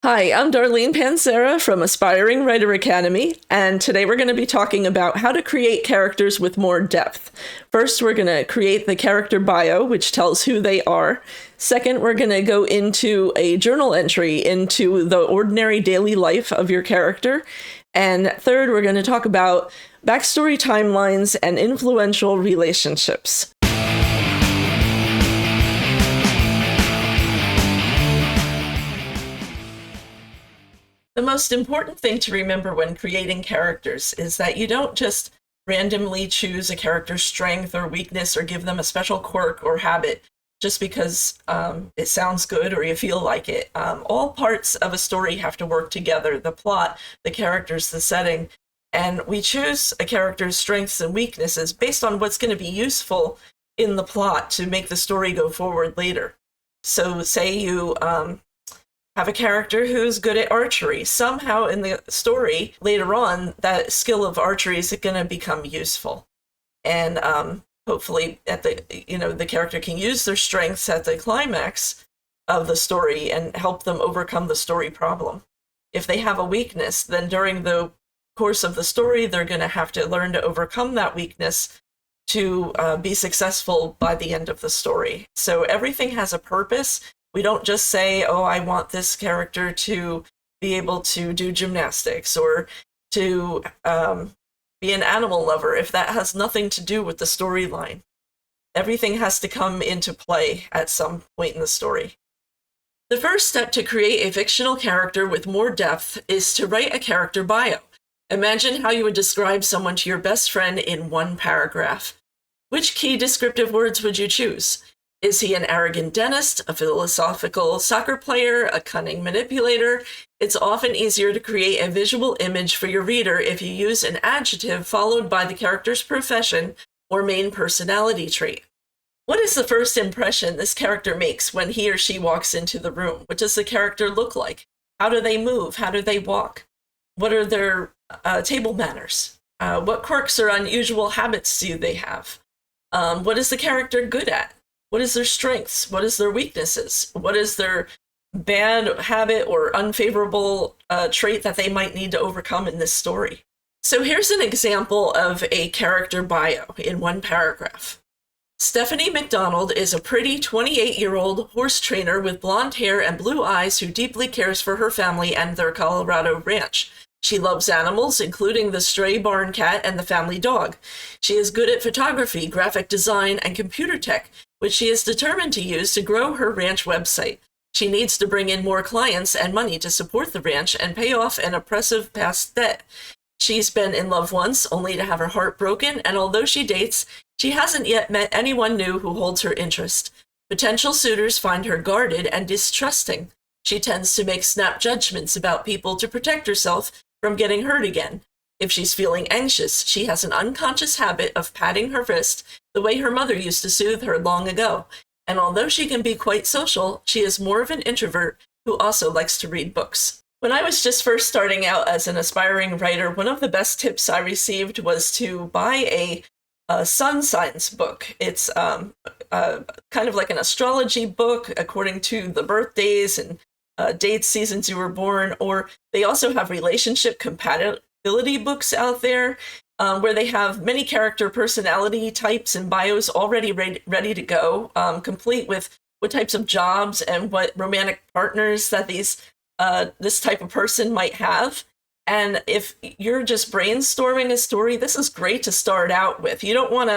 Hi, I'm Darlene Pansera from Aspiring Writer Academy, and today we're going to be talking about how to create characters with more depth. First, we're going to create the character bio, which tells who they are. Second, we're going to go into a journal entry into the ordinary daily life of your character. And third, we're going to talk about backstory timelines and influential relationships. The most important thing to remember when creating characters is that you don't just randomly choose a character's strength or weakness or give them a special quirk or habit just because it sounds good or you feel like it. All parts of a story have to work together: the plot, the characters, the setting. And we choose a character's strengths and weaknesses based on what's going to be useful in the plot to make the story go forward later. So say you have a character who's good at archery. Somehow in the story later on, that skill of archery is going to become useful. And hopefully the character can use their strengths at the climax of the story and help them overcome the story problem. If they have a weakness, then during the course of the story, they're going to have to learn to overcome that weakness to be successful by the end of the story. So everything has a purpose. We don't just say, oh, I want this character to be able to do gymnastics or to be an animal lover if that has nothing to do with the storyline. Everything has to come into play at some point in the story. The first step to create a fictional character with more depth is to write a character bio. Imagine how you would describe someone to your best friend in one paragraph. Which key descriptive words would you choose? Is he an arrogant dentist, a philosophical soccer player, a cunning manipulator? It's often easier to create a visual image for your reader if you use an adjective followed by the character's profession or main personality trait. What is the first impression this character makes when he or she walks into the room? What does the character look like? How do they move? How do they walk? What are their table manners? What quirks or unusual habits do they have? What is the character good at? What is their strengths? What is their weaknesses? What is their bad habit or unfavorable trait that they might need to overcome in this story? So here's an example of a character bio in one paragraph. Stephanie McDonald is a pretty 28-year-old horse trainer with blonde hair and blue eyes who deeply cares for her family and their Colorado ranch. She loves animals, including the stray barn cat and the family dog. She is good at photography, graphic design, and computer tech, which she is determined to use to grow her ranch website. She needs to bring in more clients and money to support the ranch and pay off an oppressive past debt. She's been in love once, only to have her heart broken, and although she dates, she hasn't yet met anyone new who holds her interest. Potential suitors find her guarded and distrusting. She tends to make snap judgments about people to protect herself from getting hurt again. If she's feeling anxious, she has an unconscious habit of patting her wrist the way her mother used to soothe her long ago. And although she can be quite social, she is more of an introvert who also likes to read books. When I was just first starting out as an aspiring writer, one of the best tips I received was to buy a sun signs book. It's kind of like an astrology book according to the birthdays and dates, seasons you were born, or they also have relationship compatibility books out there where they have many character personality types and bios already ready to go, complete with what types of jobs and what romantic partners that this type of person might have. And if you're just brainstorming a story, this is great to start out with. You don't want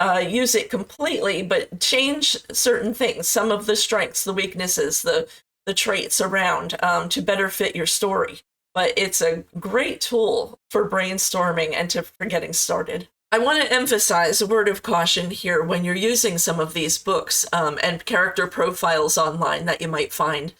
to use it completely, but change certain things, some of the strengths, the weaknesses, the traits around to better fit your story. But it's a great tool for brainstorming and for getting started. I want to emphasize a word of caution here when you're using some of these books and character profiles online that you might find.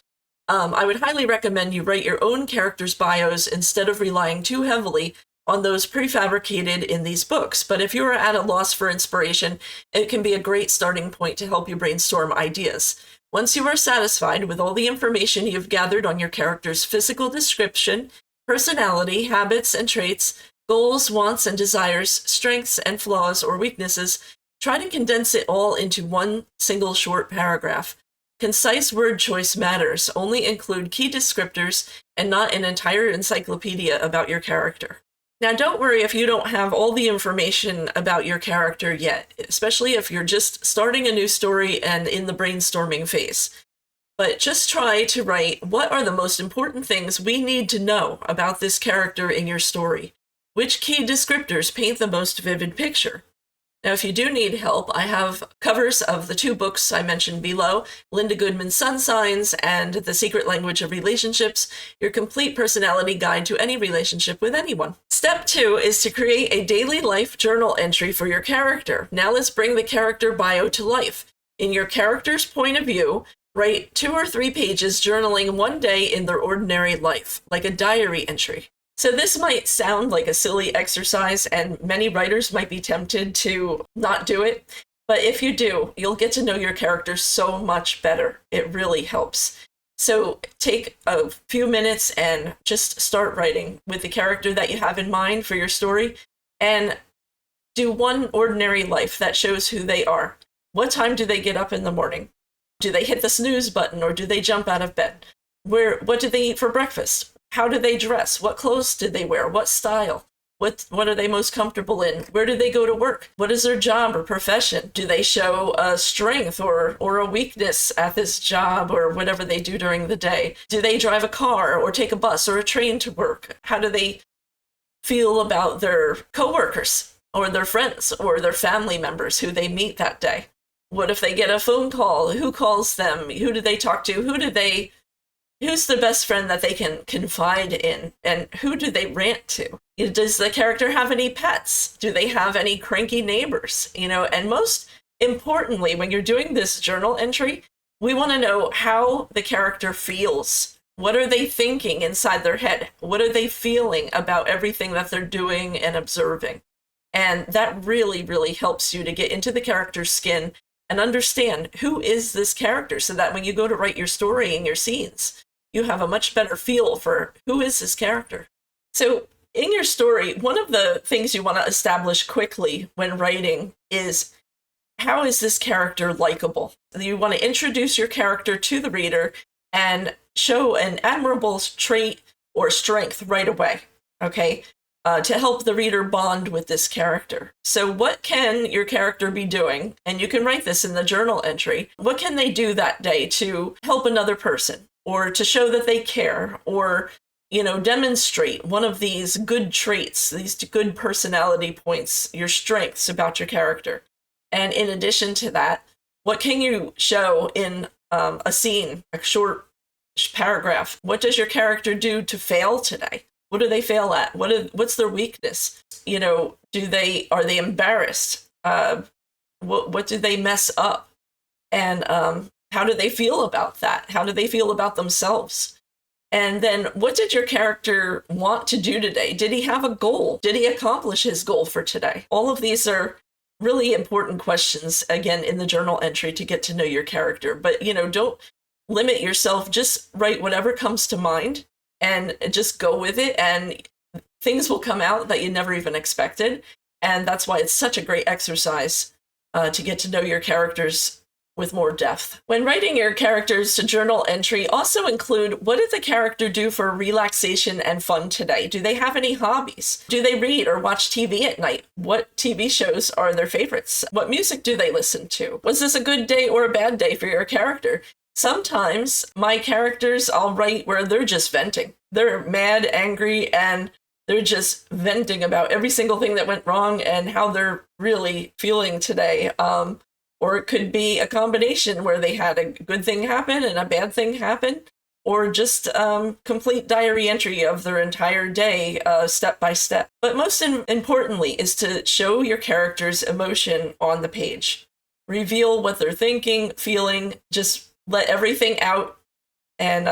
I would highly recommend you write your own characters' bios instead of relying too heavily on those prefabricated in these books. But if you are at a loss for inspiration, it can be a great starting point to help you brainstorm ideas. Once you are satisfied with all the information you've gathered on your character's physical description, personality, habits and traits, goals, wants and desires, strengths and flaws or weaknesses, try to condense it all into one single short paragraph. Concise word choice matters. Only include key descriptors and not an entire encyclopedia about your character. Now, don't worry if you don't have all the information about your character yet, especially if you're just starting a new story and in the brainstorming phase. But just try to write, what are the most important things we need to know about this character in your story? Which key descriptors paint the most vivid picture? Now, if you do need help, I have covers of the 2 books I mentioned below, Linda Goodman's Sun Signs and The Secret Language of Relationships, your complete personality guide to any relationship with anyone. Step 2 is to create a daily life journal entry for your character. Now let's bring the character bio to life. In your character's point of view, write 2 or 3 pages journaling one day in their ordinary life, like a diary entry. So this might sound like a silly exercise, and many writers might be tempted to not do it. But if you do, you'll get to know your character so much better. It really helps. So take a few minutes and just start writing with the character that you have in mind for your story, and do one ordinary life that shows who they are. What time do they get up in the morning? Do they hit the snooze button, or do they jump out of bed? What do they eat for breakfast? How do they dress? What clothes did they wear? What style? What are they most comfortable in? Where do they go to work? What is their job or profession? Do they show a strength or a weakness at this job or whatever they do during the day? Do they drive a car or take a bus or a train to work? How do they feel about their coworkers or their friends or their family members who they meet that day? What if they get a phone call? Who calls them? Who do they talk to? Who's the best friend that they can confide in? And who do they rant to? Does the character have any pets? Do they have any cranky neighbors? And most importantly, when you're doing this journal entry, we want to know how the character feels. What are they thinking inside their head? What are they feeling about everything that they're doing and observing? And that really, really helps you to get into the character's skin and understand who is this character, so that when you go to write your story and your scenes, you have a much better feel for who is this character. So in your story, one of the things you want to establish quickly when writing is, how is this character likable? You want to introduce your character to the reader and show an admirable trait or strength right away, okay, to help the reader bond with this character. So what can your character be doing? And you can write this in the journal entry. What can they do that day to help another person, or to show that they care, or demonstrate one of these good traits, these good personality points, your strengths about your character? And in addition to that, what can you show in a scene, a short paragraph? What does your character do to fail today? What do they fail at? What's their weakness? Are they embarrassed? What do they mess up? And how do they feel about that? How do they feel about themselves? And then, what did your character want to do today? Did he have a goal? Did he accomplish his goal for today? All of these are really important questions, again, in the journal entry to get to know your character. But, don't limit yourself. Just write whatever comes to mind and just go with it. And things will come out that you never even expected. And that's why it's such a great exercise to get to know your characters with more depth. When writing your character's journal entry, also include, what did the character do for relaxation and fun today? Do they have any hobbies? Do they read or watch TV at night? What TV shows are their favorites? What music do they listen to? Was this a good day or a bad day for your character? Sometimes my characters, I'll write where they're just venting. They're mad, angry, and they're just venting about every single thing that went wrong and how they're really feeling today. Or it could be a combination where they had a good thing happen and a bad thing happen, or just complete diary entry of their entire day, step by step. But most importantly is to show your character's emotion on the page. Reveal what they're thinking, feeling, just let everything out, and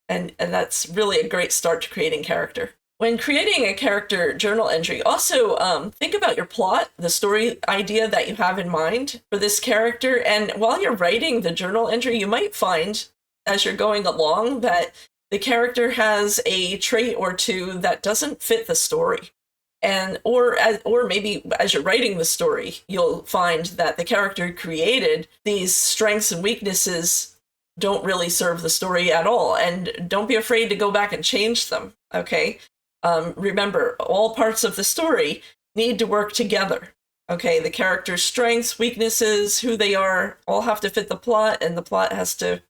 that's really a great start to creating character. When creating a character journal entry, also think about your plot, the story idea that you have in mind for this character. And while you're writing the journal entry, you might find as you're going along that the character has a trait or two that doesn't fit the story. And or maybe as you're writing the story, you'll find that the character created these strengths and weaknesses don't really serve the story at all. And don't be afraid to go back and change them, okay? Remember, all parts of the story need to work together, okay? The character's strengths, weaknesses, who they are, all have to fit the plot, and the plot has to,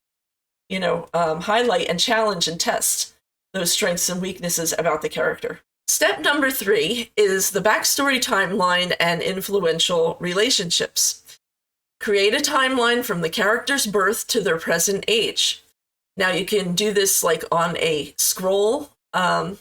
highlight and challenge and test those strengths and weaknesses about the character. Step number 3 is the backstory timeline and influential relationships. Create a timeline from the character's birth to their present age. Now you can do this like on a scroll, and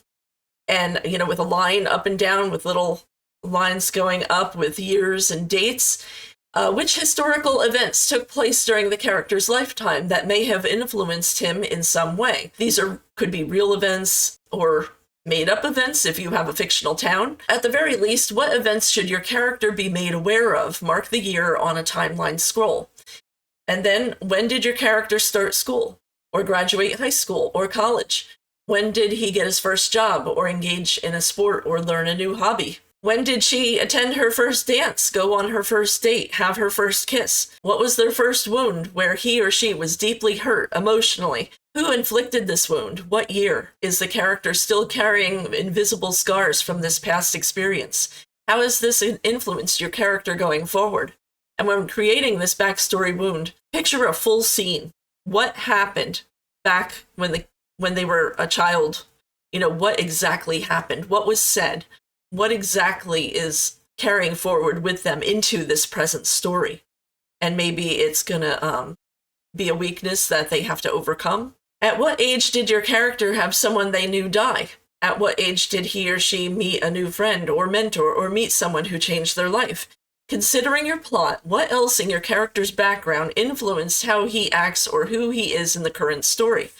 with a line up and down with little lines going up with years and dates. Which historical events took place during the character's lifetime that may have influenced him in some way? These could be real events or made-up events if you have a fictional town. At the very least, what events should your character be made aware of? Mark the year on a timeline scroll. And then, when did your character start school, or graduate high school, or college? When did he get his first job, or engage in a sport, or learn a new hobby? When did she attend her first dance, go on her first date, have her first kiss? What was their first wound where he or she was deeply hurt emotionally? Who inflicted this wound? What year? Is the character still carrying invisible scars from this past experience? How has this influenced your character going forward? And when creating this backstory wound, picture a full scene. What happened back when they were a child? What exactly happened? What was said? What exactly is carrying forward with them into this present story? And maybe it's gonna be a weakness that they have to overcome. At what age did your character have someone they knew die? At what age did he or she meet a new friend or mentor or meet someone who changed their life? Considering your plot, what else in your character's background influenced how he acts or who he is in the current story?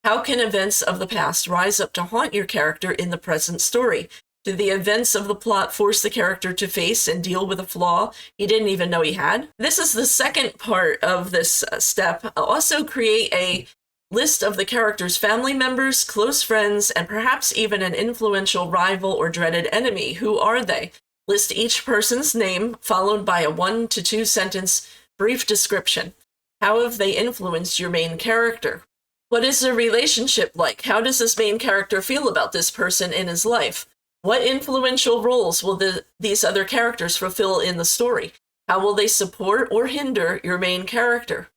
How can events of the past rise up to haunt your character in the present story? Do the events of the plot force the character to face and deal with a flaw he didn't even know he had? This is the second part of this step. Also create a list of the character's family members, close friends, and perhaps even an influential rival or dreaded enemy. Who are they? List each person's name, followed by a 1 to 2 sentence brief description. How have they influenced your main character? What is their relationship like? How does this main character feel about this person in his life? What influential roles will these other characters fulfill in the story? How will they support or hinder your main character?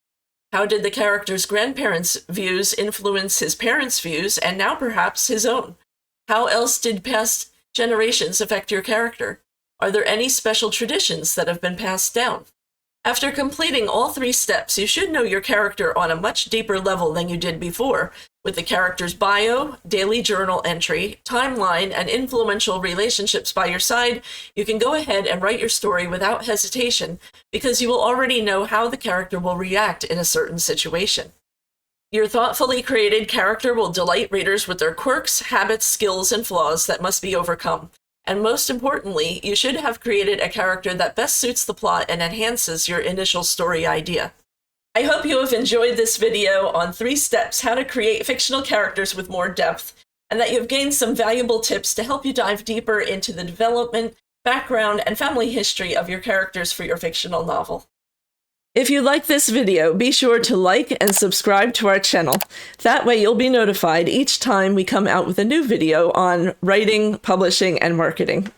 How did the character's grandparents' views influence his parents' views, and now perhaps his own? How else did past generations affect your character? Are there any special traditions that have been passed down? After completing all 3 steps, you should know your character on a much deeper level than you did before. With the character's bio, daily journal entry, timeline, and influential relationships by your side, you can go ahead and write your story without hesitation because you will already know how the character will react in a certain situation. Your thoughtfully created character will delight readers with their quirks, habits, skills, and flaws that must be overcome. And most importantly, you should have created a character that best suits the plot and enhances your initial story idea. I hope you have enjoyed this video on 3 steps how to create fictional characters with more depth, and that you've gained some valuable tips to help you dive deeper into the development, background, and family history of your characters for your fictional novel. If you like this video, be sure to like and subscribe to our channel. That way you'll be notified each time we come out with a new video on writing, publishing, and marketing.